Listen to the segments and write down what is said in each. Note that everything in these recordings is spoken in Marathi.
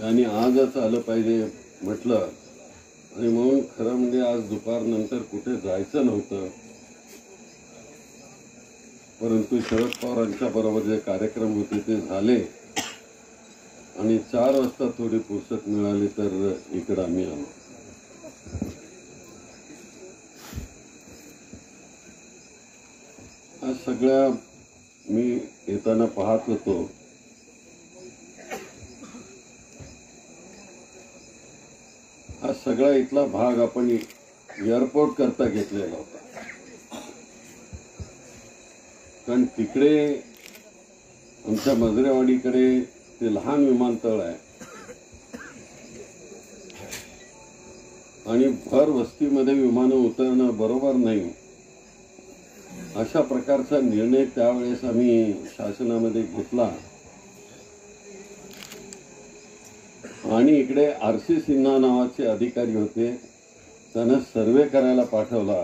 आणि आजच आलं पाहिजे म्हटलं आणि म्हणून खरं म्हणजे आज दुपारनंतर कुठे जायचं नव्हतं, परंतु शरद पवारांच्या बरोबर जे कार्यक्रम होते ते झाले आणि 4 वाजता थोडी फुरसत मिळाली तर इकडे आम्ही आलो. आज सगळ्या मी येताना पाहत होतो, हा सगळा इथला भाग आपण एअरपोर्ट करता घेतलेला होता. कारण तिकडे आमच्या मजरेवाडीकडे ते लहान विमानतळ आहे आणि भर वस्तीमध्ये विमानं उतरणं बरोबर नाही, अशा प्रकारचा निर्णय त्यावेळेस आम्ही शासनामध्ये घेतला आणि इकडे आरसी सिन्हा नावाचे अधिकारी होते, त्यांना सर्वे करायला पाठवला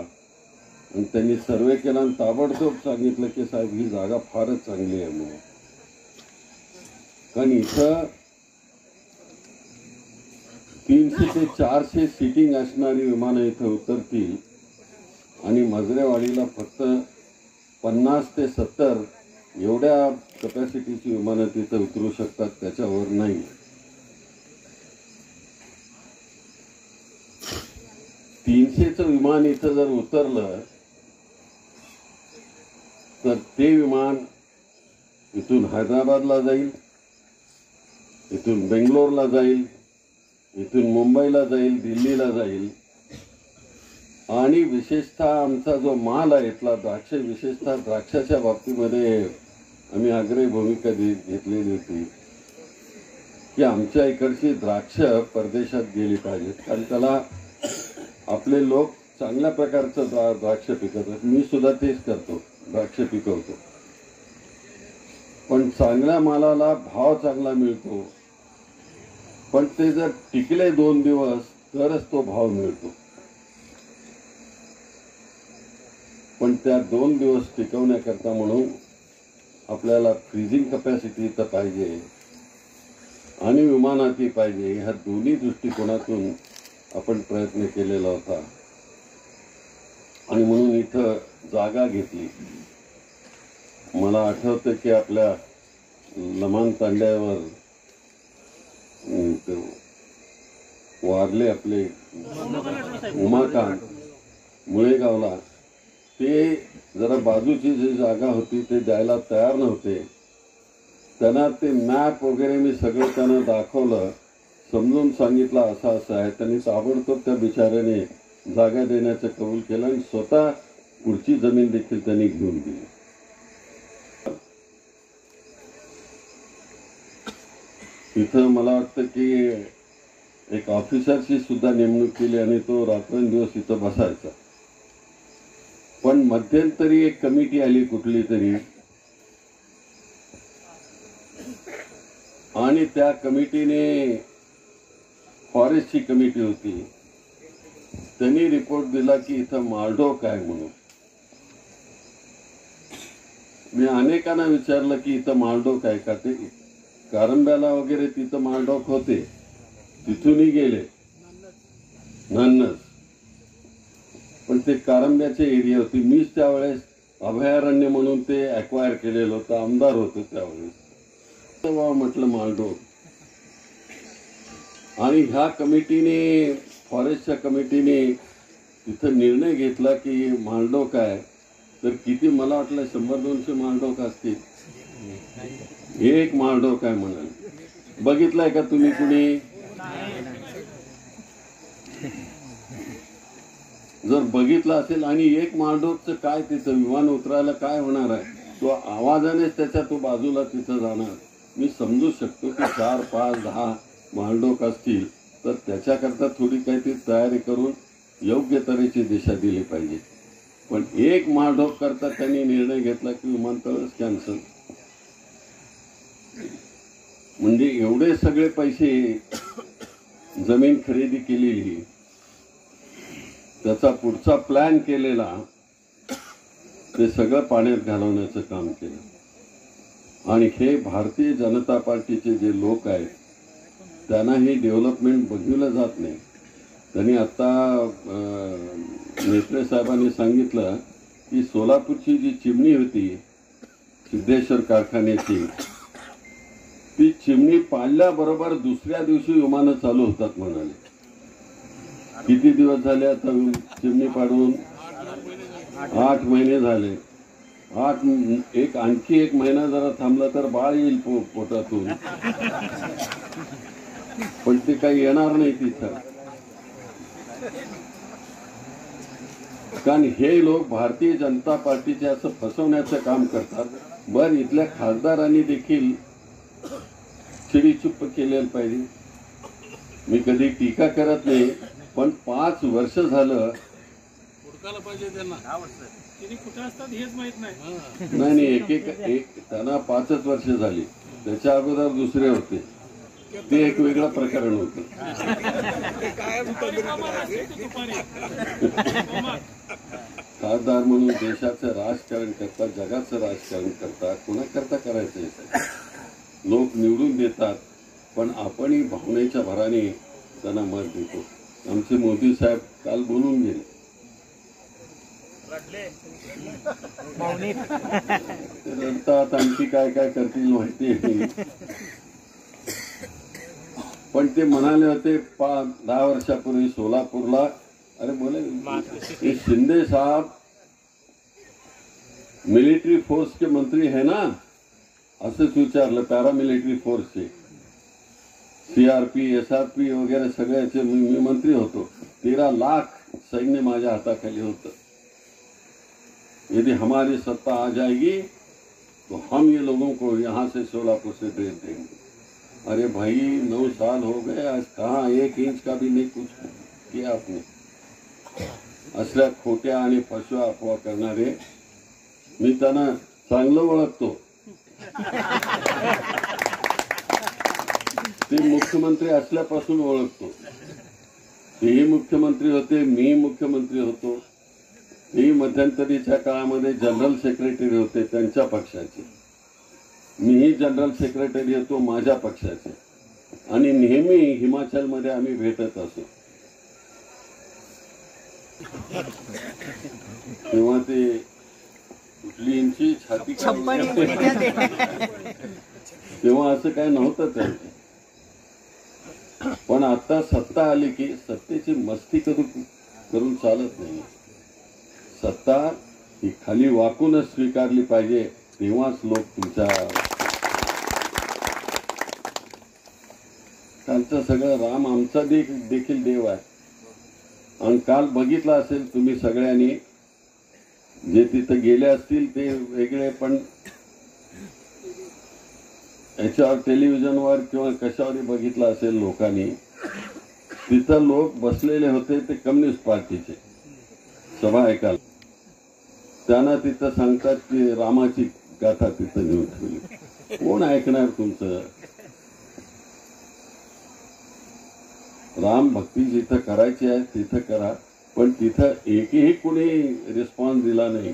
आणि त्यांनी सर्वे केला आणि ताबडतोब सांगितलं की साहेब ही जागा फारच चांगली आहे म्हणून. कारण इथं 300 ते 400 सीटिंग असणारी विमानं इथं उतरतील आणि मजरेवाडीला फक्त 50 ते 70 एवढ्या कॅपॅसिटीची विमानं तिथं उतरू शकतात, त्याच्यावर नाही. 300चं विमान इथं जर उतरलं तर ते विमान इथून हैदराबादला जाईल, इथून बेंगलोरला जाईल, इथून मुंबईला जाईल, दिल्लीला जाईल आणि विशेषतः आमचा जो माल आहे इथला द्राक्ष, विशेषतः द्राक्षाच्या बाबतीमध्ये आम्ही आग्रही भूमिका घेतलेली होती की आमच्या इकडची द्राक्ष परदेशात गेली पाहिजेत. कारण त्याला आपले लोक चांगल्या प्रकारचं द्राक्ष पिकवतात. मी सुद्धा तेच करतो, द्राक्ष पिकवतो. पण चांगल्या मालाला भाव चांगला मिळतो, पण ते जर टिकले 2 दिवस तरच तो भाव मिळतो. पण त्या 2 दिवस टिकवण्याकरता म्हणून आपल्याला फ्रीजिंग कॅपॅसिटी तर पाहिजे आणि विमानाची पाहिजे. ह्या दोन्ही दृष्टिकोनातून आपण प्रयत्न केलेला होता आणि म्हणून इथं जागा घेतली. मला आठवतं की आपल्या लमान तांड्यावर वारले आपले उमाकांत मुळेगावला, ते जरा बाजूची जी जागा होती ते द्यायला तयार नव्हते. त्यांना ते मॅप वगैरे मी सगळं त्यांना दाखवलं, समजून सांगितलं असं असं आहे. त्यांनी ताबडतोब त्या बिचाऱ्याने जागा देण्याचं कबूल केलं आणि स्वतः पुढची जमीन देखील त्यांनी घेऊन दिली. इथं मला वाटतं की एक ऑफिसरची सुद्धा नेमणूक केली आणि तो रात्रंदिवस इथं बसायचा. पण मध्यंतरी एक कमिटी आली कुठली तरी आणि त्या कमिटीने, फॉरेस्टची कमिटी होती, त्यांनी रिपोर्ट दिला की इथं माळढोक आहे म्हणून. मी अनेकांना विचारलं की इथं माळढोक आहे का. ते कारंब्याला वगैरे तिथं माळढोक होते, तिथूनही गेले नन्नस, पण ते कारंब्याचे एरिया होती. मीच त्यावेळेस अभयारण्य म्हणून ते ॲक्वायर केलेलं होतं, आमदार होतो त्यावेळेस. तेव्हा म्हटलं माळढोक. आणि ह्या कमिटीने, फॉरेस्टच्या कमिटीने तिथं निर्णय घेतला की माळढोक आहे तर किती, मला वाटलं 100-200 माळढोक असतील. एक माळढोक आहे म्हणाल. बघितलंय का तुम्ही कुणी? जर बघितलं असेल आणि एक माळढोकचं काय, तिथं विमान उतरायला काय होणार आहे, तो आवाजानेच त्याच्या तो बाजूला तिथं जाणार. मी समजू शकतो की 4, 5, 10 माळढोक असतील तर त्याच्याकरता थोडी काहीतरी तयारी करून योग्य तऱ्हेची दिशा दिली पाहिजे. पण एक माळढोक करता त्यांनी निर्णय घेतला की विमानतळच कॅन्सल. म्हणजे एवढे सगळे पैसे, जमीन खरेदी केलेली, त्याचा पुढचा प्लॅन केलेला, ते सगळं पाण्यात घालवण्याचं काम केलं. आणि हे भारतीय जनता पार्टीचे जे लोक आहेत त्यांना हे डेव्हलपमेंट बघितलं जात नाही. त्यांनी आता नेत्रे साहेबांनी सांगितलं की सोलापूरची जी चिमणी होती सिद्धेश्वर कारखान्याची, ती चिमणी पाडल्याबरोबर दुसऱ्या दिवशी विमानं चालू होतात म्हणाले. किती दिवस झाले आता चिमणी पाडून? 8 महिने झाले. आणखी एक महिना जरा थांबला तर बाळ येईल पोटातून, पण ते काही येणार नाही तिथं. कारण हे लोक भारतीय जनता पार्टीचे असं फसवण्याचं काम करतात. बर, इथल्या खासदारांनी देखील चिडीचुप्प केलेलं पाहिजे. मी कधी टीका करत नाही, पण 5 वर्ष झालं पाहिजे त्यांना. कुठे असतात हेच माहित नाही. नाही, एक त्यांना 5च वर्ष झाली. त्याच्या अगोदर दुसरे होते, ते एक वेगळं प्रकरण होतं. खासदार म्हणून देशाचं राजकारण करतात, जगाचं राजकारण करतात. कोणाकरता करायचं आहे? लोक निवडून देतात, पण आपणही भावनेच्या भराने त्यांना मत देतो. आमचे मोदी साहेब काल बोलून गेले, रडतात, आणखी काय काय करतील माहिती नाही. पण ते म्हणाले होते 10 वर्षापूर्वी सोलापूरला, अरे बोले शिंदे साहब मिलिट्री फोर्स के मंत्री है ना, असंच विचारलं. पॅरामिलिटरी फोर्सचे सीआरपी एसआरपी वगैरे सगळ्याचे मी मंत्री होतो. 13 लाख सैन्य माझ्या हाताखाली होतं. यदि हमारी सत्ता आ जाएगी तो हम ये लोगों को यहाँ से सोलापुर से भेज देंगे. अरे भाई 9 साल हो गए, आज कहाँ 1 इंच का भी नहीं कुछ किया आपने. असल्या खोट्या आणि फसव्या अफवा करणारे मी त्यांना चांगलं ओळखतो. ते मुख्यमंत्री असल्यापासून ओळखतो. तेही मुख्यमंत्री होते, मी मुख्यमंत्री होतो. तेही मध्यंतरीच्या काळामध्ये जनरल सेक्रेटरी होते त्यांच्या पक्षाचे. मीही जनरल सेक्रेटरी होतो माझ्या पक्षाचे. आणि नेहमी हिमाचलमध्ये आम्ही भेटत असो. तेव्हा ते कुठलींची छाती तेव्हा असं काय नव्हतं त्यांचं. पण आता सत्ता आली की सत्तेची मस्ती करून चालत नाही. सत्ता ही खाली वाकूनच स्वीकारली पाहिजे, तेव्हाच लोक तुमच्या. कालचं सगळं राम आमचा देखील देव आहे. आणि काल बघितलं असेल तुम्ही सगळ्यांनी, जे तिथं गेले असतील ते वेगळे, पण याच्यावर टेलिव्हिजनवर किंवा कशावरही बघितलं असेल लोकांनी, तिथं लोक बसलेले होते ते कम्युनिस्ट पार्टीचे सभा ऐकायला. त्यांना तिथं सांगतात की रामाची गाथा तिथं नेऊन ठेवली. कोण ऐकणार तुमचं? राम भक्ती जिथं करायची आहे तिथं करा, पण तिथं एकही कुणी रिस्पॉन्स दिला नाही.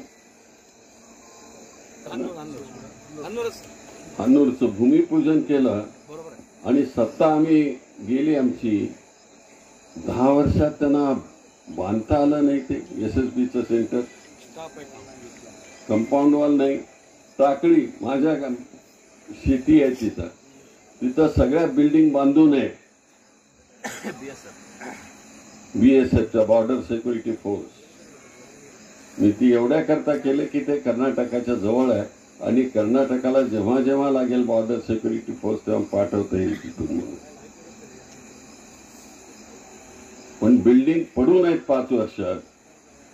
हन्नूरचं भूमिपूजन केलं आणि सत्ता आम्ही गेली आमची. 10 वर्षात त्यांना बांधता आलं नाही. ते SSBचं सेंटर, कंपाऊंड वॉल नाही. टाकळी माझ्या शेती आहे तिथं सगळ्या बिल्डिंग बांधून आहे. BSFच्या बॉर्डर सिक्युरिटी फोर्स. मी ती एवढ्या करता केले की ते कर्नाटकाच्या जवळ आहे आणि कर्नाटकाला जेव्हा जेव्हा लागेल बॉर्डर सिक्युरिटी फोर्स तेव्हा पाठवता येईल तिथून म्हणून. पण बिल्डिंग पडून आहेत 5 वर्षात.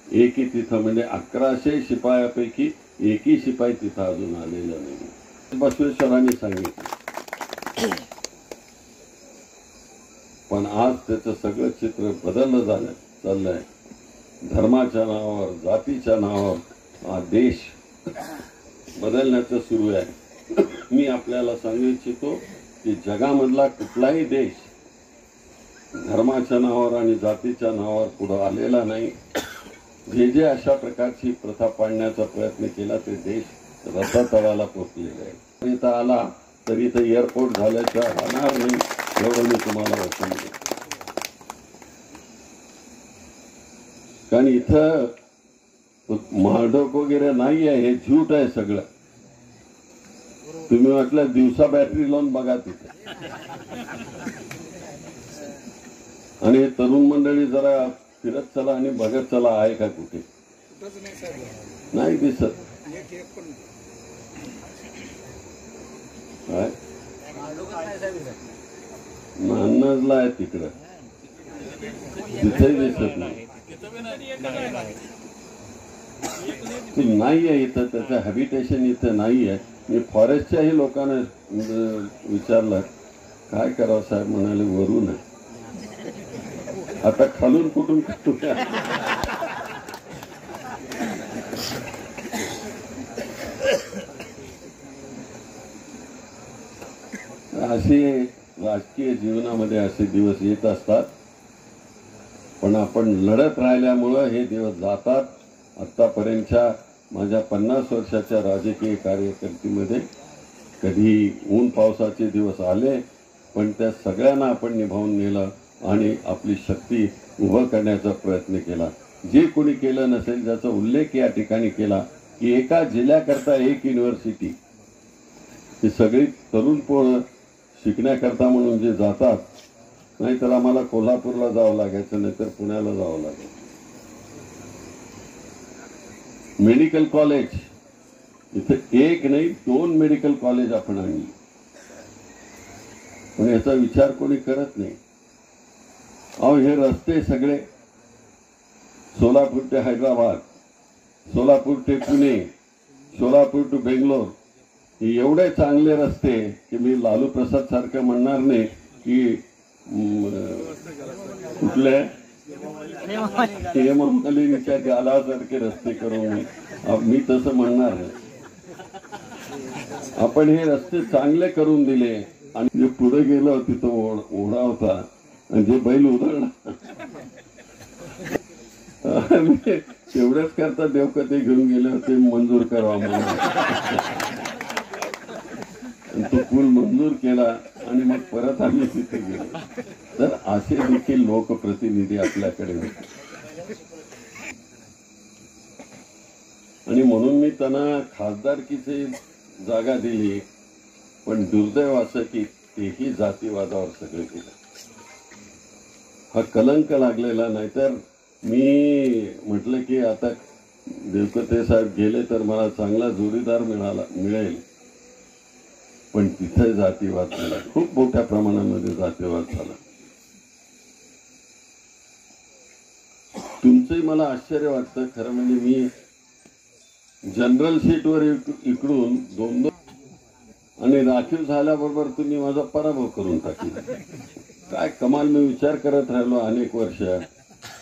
एकही तिथं म्हणजे 1100 शिपायापैकी एकही शिपाई तिथं अजून आलेला नाही. बसवेश्वरांनी सांगितलं. पण आज त्याचं सगळं चित्र बदललं चाललंय. धर्माच्या नावावर, जातीच्या नावावर हा देश बदलण्याचं सुरू आहे. मी आपल्याला सांगू इच्छितो की जगामधला कुठलाही देश धर्माच्या नावावर आणि जातीच्या नावावर पुढे आलेला नाही. जे अशा प्रकारची प्रथा पाडण्याचा प्रयत्न केला ते देश रसातळाला पोचलेला आहे. इथं आला तरी इथं एअरपोर्ट झाल्याचं राहणार नाही. एवढं मी तुम्हाला वचन देतो. कारण इथं माळढोक वगैरे नाही आहे, हे झूट आहे सगळं. तुम्ही म्हटलं दिवसा बॅटरी लावून बघा तिथे. आणि तरुण मंडळी जरा फिरत चला आणि बघत चला आहे का कुठे. नाही दिसत. काय नान्नजला आहे तिकडं, तिथेही दिसत नाही. ते नाही आहे इथं, त्याचं हॅबिटेशन इथं नाही आहे. मी फॉरेस्टच्याही लोकांना विचारलं काय करावं साहेब, म्हणाले वरून आहे. आता खालून कुठून कुठून असे राजकीय जीवनामध्ये असे दिवस येत असतात. पण आपण लढत राहिल्यामुळं हे दिवस जातात. आतापर्यंतच्या माझ्या 50 वर्षाच्या राजकीय कार्यकर्तीमध्ये कधी ऊन पावसाचे दिवस आले, पण त्या सगळ्यांना आपण निभावून नेलं आणि आपली शक्ती उभं करण्याचा प्रयत्न केला. जे कोणी केलं नसेल ज्याचा उल्लेख या ठिकाणी केला की एका जिल्ह्याकरता एक युनिव्हर्सिटी, ही सगळी तरुण पोरं शिकण्याकरता म्हणून जे जातात, नाहीतर आम्हाला कोल्हापूरला जावं लागायचं, नाहीतर पुण्याला जावं लागायचं. मेडिकल कॉलेज इथे एक नाही 2 मेडिकल कॉलेज आपण आणली, पण याचा विचार कोणी करत नाही. अहो हे रस्ते सगळे सोलापूर ते हैदराबाद, सोलापूर ते पुणे, सोलापूर टू बेंगलोर, हे एवढे चांगले रस्ते की मी लालू प्रसाद सारखं म्हणणार नाही की कुठले हेमामालिनीच्या गालासारखे रस्ते करून मी तसं म्हणणार नाही. आपण हे रस्ते चांगले करून दिले आणि जे पुढे गेलो तिथं ओढा होता आणि जे बैल उधळला एवढंच करता देवकते घेऊन गेले होते मंजूर करावा म्हणून. तो पूल मंजूर केला आणि मग परत आम्ही तिथे गेलो. तर असे देखील लोकप्रतिनिधी आपल्याकडे होते आणि म्हणून मी त्यांना खासदारकीची जागा दिली. पण दुर्दैव असं की तेही जातीवादावर सगळे केलं. हा कलंक लागलेला. नाहीतर मी म्हटलं की आता देवकते साहेब गेले तर मला चांगला जोडीदार मिळेल, पण तिथे जातीवाद झाला, खूप मोठ्या प्रमाणामध्ये जातीवाद झाला. तुमचंही मला आश्चर्य वाटतं खरं म्हणजे. मी जनरल सीटवर इकडून 2 आणि राखीव झाल्याबरोबर तुम्ही माझा पराभव करून टाकला. काय कमाल. मी विचार करत राहिलो अनेक वर्ष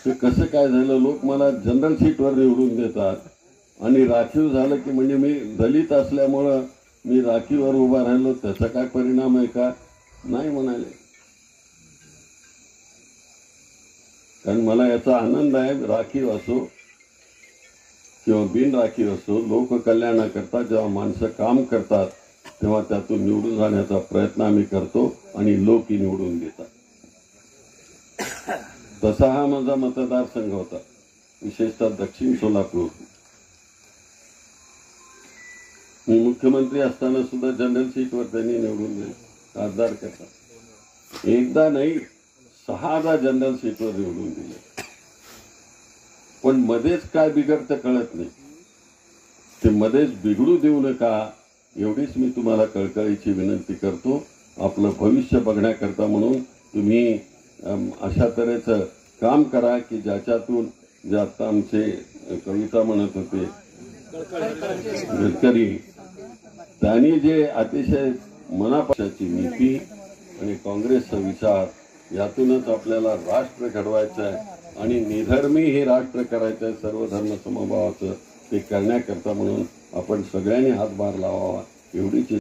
ते कसं काय झालं. लोक मला जनरल सीटवर निवडून देतात आणि राखीव झालं की म्हणजे मी दलित असल्यामुळं मी राखीवर उभा राहिलो, त्याचा काय परिणाम आहे का. नाही म्हणाले. कारण मला याचा आनंद आहे, राखीव असो किंवा बिन राखीव असो, लोककल्याणाकरता जेव्हा माणसं काम करतात तेव्हा त्यातून निवडून जाण्याचा प्रयत्न आम्ही करतो आणि लोकही निवडून देतात. तसा हा माझा मतदारसंघ होता, विशेषतः दक्षिण सोलापूर. मी मुख्यमंत्री असताना सुद्धा जनरल सीटवर त्यांनी निवडून दिले खासदार करता. एकदा नाही 6दा जनरल सीटवर निवडून दिले. पण मध्येच काय बिघडतं कळत नाही. ते मध्येच बिघडू देऊ नका एवढीच मी तुम्हाला कळकळीची विनंती करतो. आपलं भविष्य बघण्याकरता म्हणून तुम्ही अशा तऱ्हेचं काम करा की ज्याच्यातून जे आता आमचे कविता म्हणत होते गडकरी, त्यांनी जे अतिशय मनापासूनची नीती आणि काँग्रेसचा विचार, यातूनच आपल्याला राष्ट्र घडवायचं आहे आणि निधर्मी हे राष्ट्र करायचं आहे, सर्व धर्म समभावाचं. ते करण्याकरता म्हणून आपण सगळ्यांनी हातभार लावावा एवढीच